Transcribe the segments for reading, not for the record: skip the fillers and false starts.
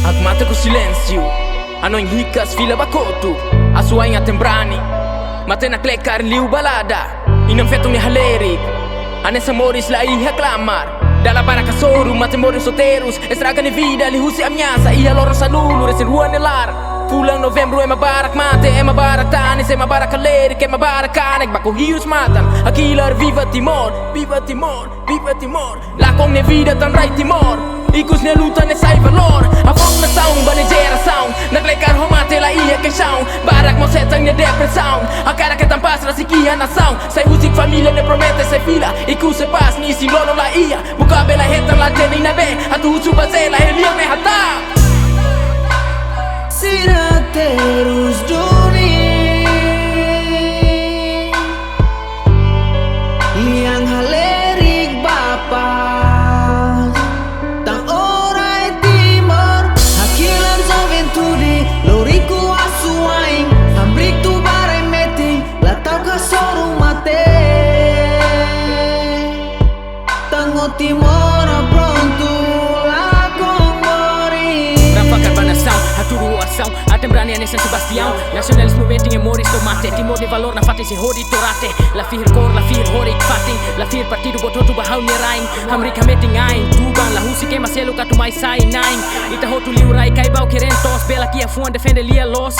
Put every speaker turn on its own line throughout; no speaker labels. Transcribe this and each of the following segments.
Ak mata com silêncio, a não enricas fila bacoto, a sua em tembrani, mata na klecar liu balada, e não feito me haleri, a nessa moris lá e reclamar, dalla baraka soru, mata moris solteiros, estraga ni vida, li husi ameaça, e a loro salulo, recém rua nelar. Pulang Novembro é mabarak mate, é mabarak tanis, é mabarak haleri, que é mabarak canek, baco rios matam, a killer viva Timor, viva Timor, viva Timor, lá com minha vida tan right Timor. Ikus na luta na sai valor. Afong na sound, ba na geração. Naglekar homate la iya queixão. Barak mo setang na depressão. A cara que tampas rasikiha nação. Sai husik família ne promete sai fila. Ikus se pas ni si lono la iya. Buka bela hetan la jeni na be. Atu husu base la heliang ne hata.
Será terus dunia yang halerik bapa. Timor pronto lá com Mori.
Rampacar banação, aturu ação. Até brani a San Sebastião. Nacionalismo betting e moris tomate. Timor de valor na fatin se hori torate. La fir cor, la fir horik fatin. La fir partido bototu bahau nerain. Hamrika meting ain. Tuban la husi que macelo katu mai sai nine. Ita hotu liurai kai bau querentos. Bela kia fuan defende lia los.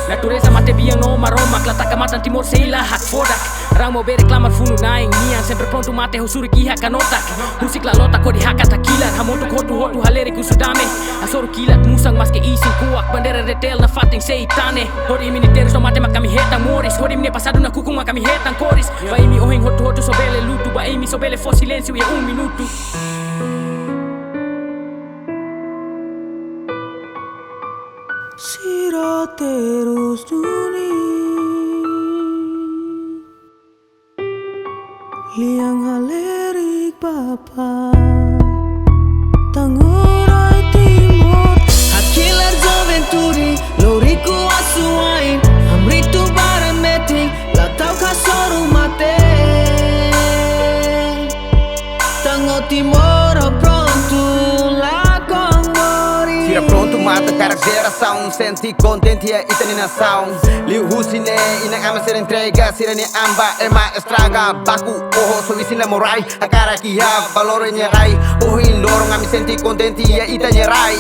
Natureza mate biang no maroma. Clataka matan Timor seila hak fodak. Ramo be reclamar funu naing nian sempre pronto mate husuri ki hakanotak musik la lota ko di hakata kilat hamontu hotu haleri kusudame asoru kilat musang mas ke isin kuak bandera retel na fating seitane hori militeros no mate makami hetang moris hori mine pasado na kukung makami hetang koris vai mi oheng hotu sobele lutu ba mi sobele fo silêncio e minuto.
Será terus dunia liang halerik bapa Tangurai Timor Hakilar Joventuri Loriku asuain Amritu barameting Latau kasoru mate Tango Timor pronto lá com Mori.
Tira pronto mata cara geração. Senti contente e itani nação. Liu husine inang ama ser entrega. Sirene amba ema estraga. Baku oho so isina morai. A cara que ha valor nyerai. Oh in lorong ami senti contente e itani rai.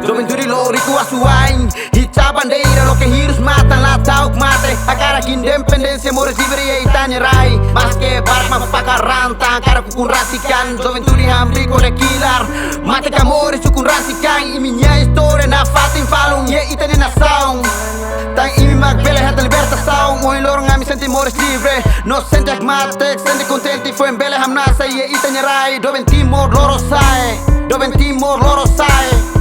Joventuri loriku asuain. Hica bandeira lo que hirus matan la tauk mate. A cara que independencia moris libre e itani rai. Mas que barak mapakaranta. Cara kukun rasikan. Joventuri hamri kore kilar. Mate kamori sukun rasikan. Imi minha história na fatin falung ye itani nação. Tang imi magbele hata libertação. Mohin lorong ami senti moris libre. No senti akmatek senti contenti. Foi embele hamnasa ye itani rai. Doven Timor loro sai. Doven Timor loro sai.